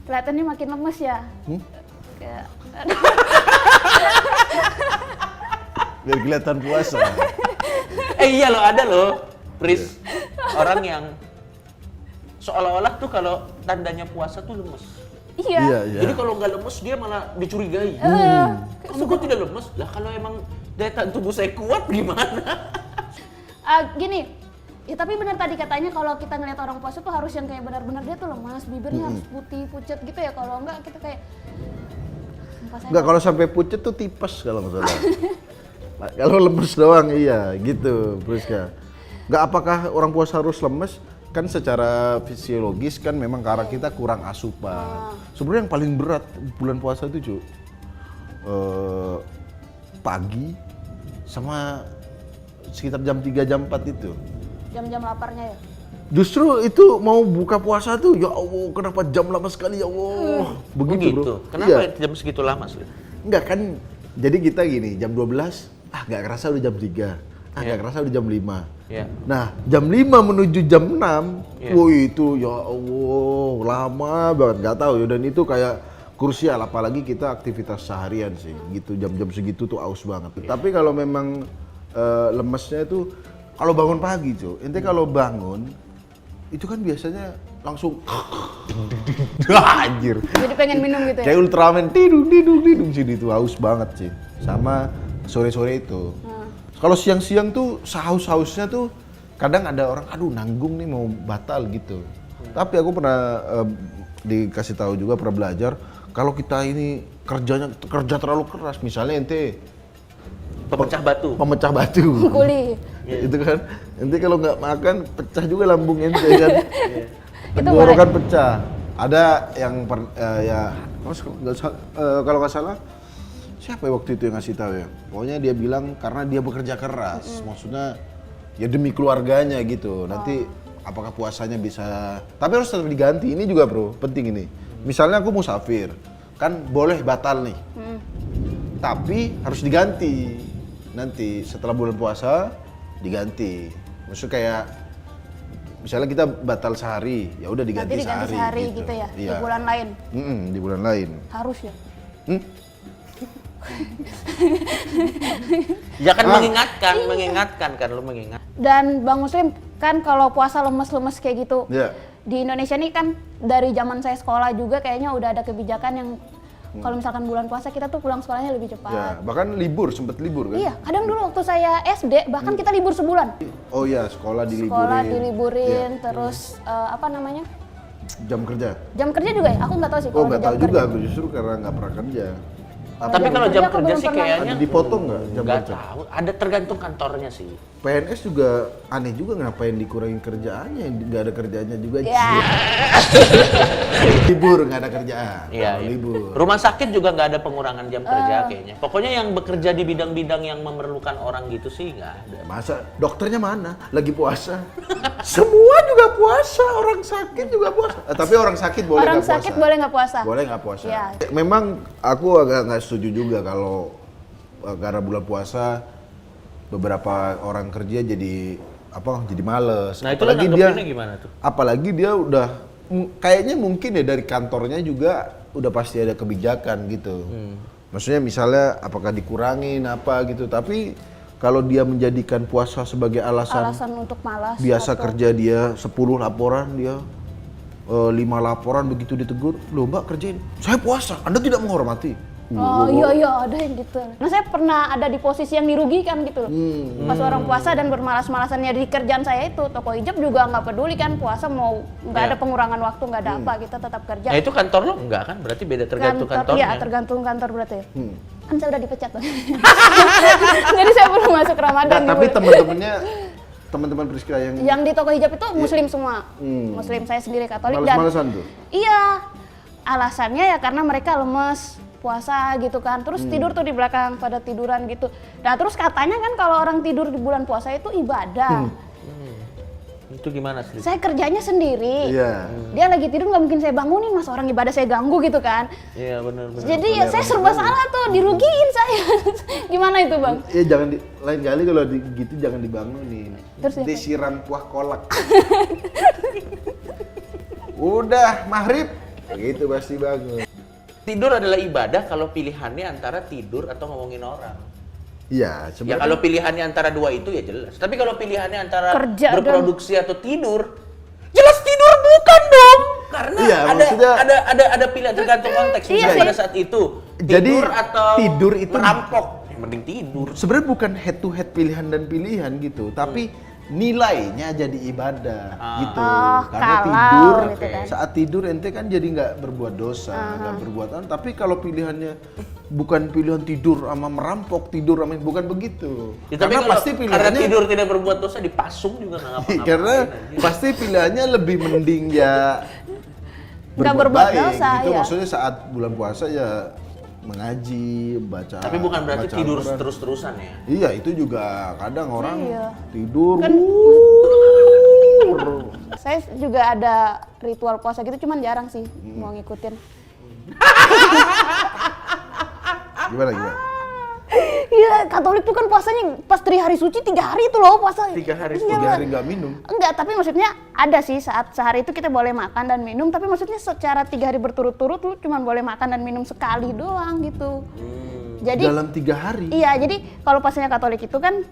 kelihatannya makin lemes ya. Kayak, Biar kelihatan puasa. Iya loh, ada loh, Pris. Orang yang seolah-olah tuh kalau tandanya puasa tuh lemes. iya. Jadi kalau nggak lemes dia malah dicurigai. Kamu kok tidak lemes? Lah kalau emang daya tahan tubuh saya kuat gimana? Gini, ya tapi benar tadi katanya kalau kita ngeliat orang puasa tuh harus yang kayak benar-benar dia tuh lemas, bibirnya harus putih, pucet gitu ya. Kalau enggak kita kayak Enggak, kalau sampai pucet tuh tipes kalau nggak salah. Nah, kalau lemes doang iya gitu, Priska. Nggak, apakah orang puasa harus lemes? Kan secara fisiologis kan memang karena kita kurang asupan. Sebenarnya yang paling berat bulan puasa itu Cu, pagi sama sekitar jam 3 jam 4 itu. jam-jam laparnya ya. Justru itu mau buka puasa tuh, ya Allah kenapa jam lama sekali ya Allah. Begitu bro. Kenapa Iya. jam segitu lama sih? Enggak kan, jadi kita gini, jam 12, nggak kerasa udah jam 3, nggak kerasa udah jam 5. Iya. Nah, jam 5 menuju jam 6, Iya. woi itu ya Allah, lama banget, nggak tahu ya, dan itu kayak krusial, apalagi kita aktivitas seharian sih, gitu, jam-jam segitu tuh aus banget. Tapi kalau memang lemesnya itu, kalau bangun pagi cuy, ente kalau bangun, itu kan biasanya langsung anjir. Jadi pengen minum gitu ya. Kayak Ultraman tidung sini tuh haus banget sih. Sama sore-sore itu. Kalau siang-siang tuh saus-sausnya tuh kadang ada orang aduh nanggung nih mau batal gitu. Tapi aku pernah dikasih tahu juga, pernah belajar kalau kita ini kerja terlalu keras, misalnya ente Pemecah batu. Kuli. Itu kan ente kalau nggak makan pecah juga lambung ente kan. Itu Tenggorokan pecah. Ada yang kalau nggak salah siapa ya waktu itu yang ngasih tahu ya? Pokoknya dia bilang karena dia bekerja keras, maksudnya ya demi keluarganya gitu. Nanti apakah puasanya bisa? Tapi harus tetap diganti. Ini juga bro, penting ini. Misalnya aku musafir, kan boleh batal nih. Tapi harus diganti. Nanti setelah bulan puasa diganti. Maksudnya kayak misalnya kita batal sehari, ya udah diganti sehari gitu ya. Iya. Di bulan lain. Di bulan lain. Harus ya. Ya kan mengingatkan kan lu mengingat. Dan Bang Muslim kan kalau puasa lemes-lemes kayak gitu. Iya. Di Indonesia nih kan dari zaman saya sekolah juga kayaknya udah ada kebijakan yang kalau misalkan bulan puasa kita tuh pulang sekolahnya lebih cepat. Ya, bahkan sempet libur kan? Iya, kadang dulu waktu saya SD bahkan kita libur sebulan. Oh iya, sekolah diliburin. Sekolah diliburin, Iya. terus apa namanya? Jam kerja. Jam kerja juga ya? Aku nggak tahu sih Oh kalau nggak jam tahu kerja. juga, aku justru karena nggak pernah kerja. Tapi kalau jam kerja sih kayaknya Ada dipotong nggak jam nggak kerja? tahu. Ada tergantung kantornya sih. PNS juga aneh juga, ngapain dikurangin kerjaannya, nggak ada kerjaannya juga. Ya. Libur nggak ada kerjaan. Iya. Kalau libur. Rumah sakit juga nggak ada pengurangan jam kerja kayaknya. Pokoknya yang bekerja di bidang-bidang yang memerlukan orang gitu sih nggak ada. Masa dokternya mana? Lagi puasa. Semua juga puasa, orang sakit juga puasa. Tapi orang sakit boleh Orang nggak puasa. sakit boleh nggak puasa? Boleh nggak puasa. Ya. Memang aku agak nggak setuju juga kalau karena bulan puasa beberapa orang kerja jadi males. Nah itu lo nanggepinnya gimana tuh? Apalagi dia udah kayaknya mungkin ya dari kantornya juga udah pasti ada kebijakan gitu. Maksudnya misalnya apakah dikurangin apa gitu, tapi kalau dia menjadikan puasa sebagai alasan Untuk malas. biasa atau- kerja dia 10 laporan, dia 5 laporan, begitu ditegur, loh mbak kerjain, saya puasa, Anda tidak menghormati. Oh iya ada yang gitu. Nah saya pernah ada di posisi yang dirugikan gitu loh. Pas orang puasa dan bermalas-malasannya di kerjaan saya itu, toko hijab juga nggak peduli kan puasa mau nggak Iya. ada pengurangan waktu, nggak ada apa, kita tetap kerja. Nah itu kantor lo enggak kan? Berarti beda tergantung Iya kantornya. tergantung kantor berarti ya. Kan saya udah dipecat Bang. Jadi saya belum masuk Ramadan. Nah, tapi teman-teman Priska yang di toko hijab itu muslim semua. Muslim, saya sendiri Katolik dan males-malesan tuh. iya. Alasannya ya karena mereka lemes puasa gitu kan. Terus tidur tuh di belakang pada tiduran gitu. Nah, terus katanya kan kalau orang tidur di bulan puasa itu ibadah. Itu gimana sih? Saya kerjanya sendiri. Iya. Dia lagi tidur nggak mungkin saya bangunin, masa orang ibadah saya ganggu gitu kan. Iya benar. Jadi ya saya serba salah tuh, dirugiin saya. Gimana itu Bang? Ya jangan lain kali kalau gitu jangan dibangunin. Terus ya, disiram kuah kolak. Udah maghrib Begitu pasti bangun. Tidur adalah ibadah kalau pilihannya antara tidur atau ngomongin orang. Iya, Ya sebenarnya. kalau pilihannya antara dua itu ya jelas. Tapi kalau pilihannya antara Kerja berproduksi atau tidur, jelas tidur bukan dong. Karena Iya, maksudnya- ada pilihan tergantung konteks. Iya Misalnya sih. pada saat itu Jadi, tidur atau tidur itu- merampok, yang penting tidur. Sebenarnya bukan head to head pilihan dan pilihan gitu, tapi nilainya jadi ibadah gitu. Oh, Karena kalau tidur, gitu kan. saat tidur ente kan jadi nggak berbuat dosa, nggak berbuat tapi kalau pilihannya bukan pilihan tidur sama merampok, tidur sama bukan begitu. Ya, tapi karena kalau pasti karena pilihannya tidur tidak berbuat dosa dipasung juga nggak ngapa-ngapain. karena anjir. pasti pilihannya lebih mending ya Nggak berbuat baik, dosa, gitu. ya. Maksudnya saat bulan puasa ya mengaji, baca. Tapi bukan berarti baca tidur Al-Quran. terus-terusan ya. Iya, itu juga kadang orang Iya. tidur. Kan- Saya juga ada ritual puasa gitu, cuman jarang sih mau ngikutin. Gimana gimana? Iya, Katolik tuh kan puasanya pas dari hari suci 3 hari itu loh puasa. 3 hari, Iya, 3 hari nggak minum. Enggak, tapi maksudnya ada sih saat sehari itu kita boleh makan dan minum, tapi maksudnya secara 3 hari berturut-turut lu cuma boleh makan dan minum sekali doang gitu. Jadi Dalam 3 hari. iya, jadi kalau puasanya Katolik itu kan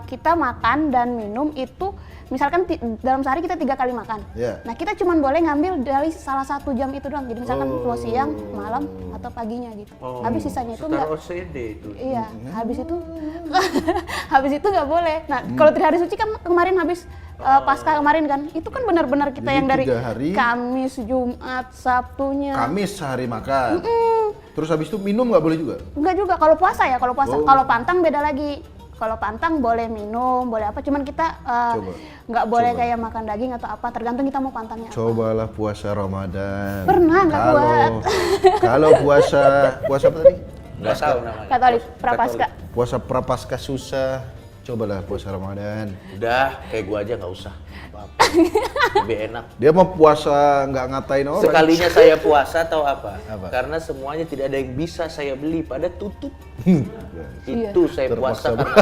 kita makan dan minum itu misalkan dalam sehari kita 3 kali makan. Iya. Nah, kita cuma boleh ngambil dari salah satu jam itu doang. Jadi misalkan mau siang, malam atau paginya gitu. Habis sisanya itu Setara enggak. OCD itu. Iya, habis itu habis itu nggak boleh. Nah, kalau 3 hari suci kan kemarin habis Pasca kemarin kan, itu kan benar-benar kita Jadi yang dari 3 hari, Kamis, Jumat, Sabtunya. Kamis sehari makan. Terus habis itu minum nggak boleh juga? Enggak juga kalau puasa ya, kalau puasa. Oh. Kalau pantang beda lagi. Kalau pantang boleh minum, boleh apa, cuman kita Coba. nggak boleh Coba. kayak makan daging atau apa, tergantung kita mau pantangnya apa. Cobalah puasa Ramadan. Pernah, nggak kuat. Kalau puasa apa tadi? Nggak tahu namanya. Katolik, Prapaskah. Puasa Prapaskah susah. Cobalah puasa Ramadan. Udah, kayak gua aja nggak usah. Apa-apa. Lebih enak. Dia mau puasa nggak ngatain orang. Sekalinya saya puasa tahu apa? Apa? Karena semuanya tidak ada yang bisa saya beli pada tutup. Iya. Itu saya puasa Terpaksa.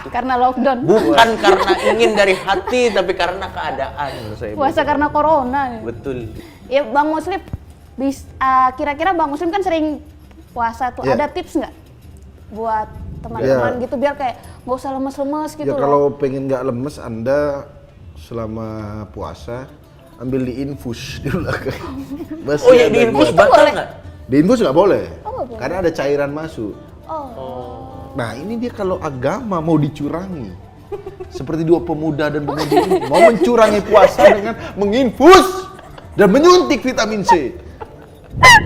karena Karena lockdown. bukan karena ingin dari hati, tapi karena keadaan. Saya Puasa karena corona. betul. Ya Bang Muslim, kira-kira Bang Muslim kan sering puasa tuh, Iya. ada tips nggak buat teman-teman gitu biar kayak nggak usah lemes-lemes gitu Ya loh. kalau pengen nggak lemes, Anda selama puasa ambil di infus di belakang. Masih Oh ya ada di infus gua. batal boleh? nggak? Di infus nggak boleh. Oh, nggak boleh. Karena ada cairan masuk. Oh. Nah ini dia kalau agama mau dicurangi. Seperti dua pemuda dan pemudi ini mau mencurangi puasa dengan menginfus dan menyuntik vitamin C.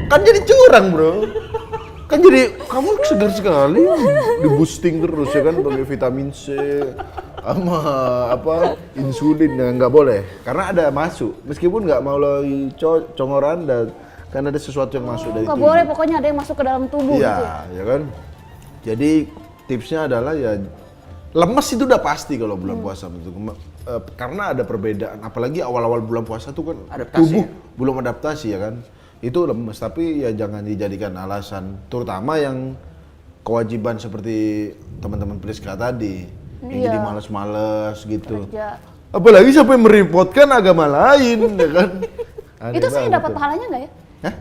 Kan jadi curang bro. Kan jadi kamu segar sekali di boosting terus ya kan pakai vitamin C sama apa insulin yang nggak boleh karena ada masuk meskipun nggak mau lagi congor Anda kan ada sesuatu yang masuk dari Nggak tubuh. boleh, pokoknya ada yang masuk ke dalam tubuh gitu ya. Iya, ya kan. Jadi tipsnya adalah ya lemes itu udah pasti kalau bulan puasa itu. Karena ada perbedaan, apalagi awal-awal bulan puasa tuh kan Adaptasi tubuh ya? belum adaptasi ya kan. Itu lemes, tapi ya jangan dijadikan alasan. Terutama yang kewajiban seperti teman-teman Priska tadi, yang Iya. jadi males-males gitu. Kerja. Apalagi sampai merepotkan agama lain, ya kan. Aneh Itu saya banget dapat ya. pahalanya nggak ya? Hah?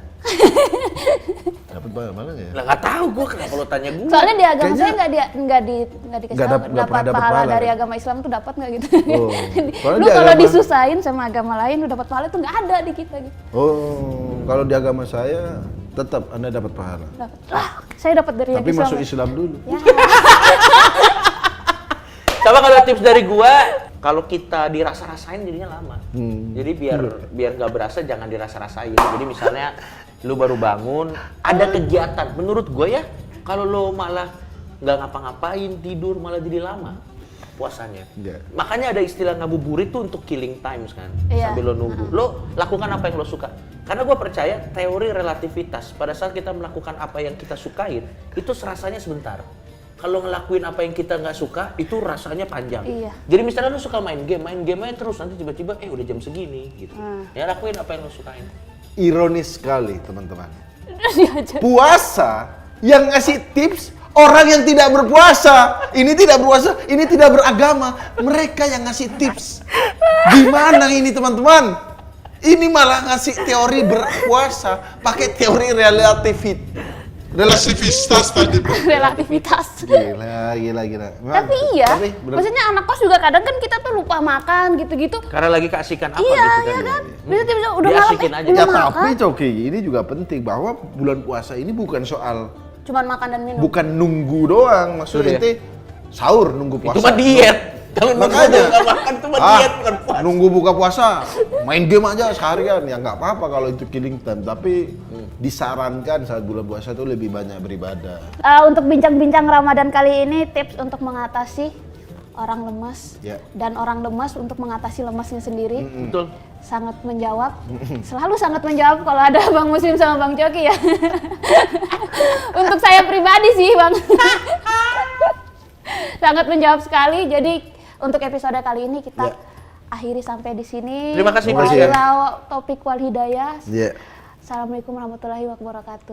Dapat mana ya? Lah nggak tahu gua kenapa lo tanya gua. Soalnya di agama Kayaknya- saya nggak dikasih Nggak tahu nggak pernah dapat dapat pahala pahala, dari kan? agama Islam tuh dapat nggak gitu. Oh, soalnya Lu di kalau agama- disusahin sama agama lain lu dapat pahala tuh nggak ada di kita gitu. Oh, kalau di agama saya tetap Anda dapat pahala. Dapat. Ah, saya dapat dari Tapi yang masuk ya. Islam dulu. Ya. Coba kalau tips dari gua, kalau kita dirasa-rasain jadinya lama. Jadi biar nggak berasa jangan dirasa-rasain. Jadi misalnya lu baru bangun, ada kegiatan. Menurut gua ya, kalau lu malah nggak ngapa-ngapain, tidur malah jadi lama puasanya. Iya. Makanya ada istilah ngabuburit tuh untuk killing times kan. Iya. Sambil lo nunggu. Lo lakukan apa yang lo suka. Karena gua percaya teori relativitas. Pada saat kita melakukan apa yang kita sukain, itu rasanya sebentar. Kalau ngelakuin apa yang kita nggak suka, itu rasanya panjang. Iya. Jadi misalnya lu suka main game aja terus, nanti tiba-tiba udah jam segini gitu. Ya lakuin apa yang lu sukain. Ironis sekali, teman-teman. Diajar. Puasa yang ngasih tips orang yang tidak berpuasa. Ini tidak berpuasa, ini tidak beragama. Mereka yang ngasih tips. Gimana ini, teman-teman? Ini malah ngasih teori berpuasa, pakai teori relativitas tadi. relativitas. Gila. Memang, Tapi iya, bener. maksudnya anak kos juga kadang kan kita tuh lupa makan gitu-gitu. Karena lagi keasikan apa Iya, gitu iya kan. kan. Bisa tiba-tiba udah malam, Diasikin aja. belum Ya makan. tapi Coki, ini juga penting bahwa bulan puasa ini bukan soal Cuman makan dan minum. bukan nunggu doang, maksudnya Betul ya? ente sahur nunggu puasa. Itu mah diet. Kalau nunggu Makanya. buka makan itu mah diet bukan puasa. Nunggu buka puasa, main game aja seharian ya nggak apa-apa kalau itu killing time, tapi disarankan saat bulan puasa itu lebih banyak beribadah. Untuk bincang-bincang Ramadan kali ini, tips untuk mengatasi orang lemas Ya. dan orang lemas untuk mengatasi lemasnya sendiri. Betul. Sangat menjawab, selalu sangat menjawab kalau ada Bang Muslim sama Bang Coki ya. Untuk saya pribadi sih Bang, sangat menjawab sekali. Jadi untuk episode kali ini kita Ya. akhiri sampai di sini. Terima kasih, Mas, ya. Wabillahi taufiq wal hidayah. Iya. Assalamualaikum warahmatullahi wabarakatuh.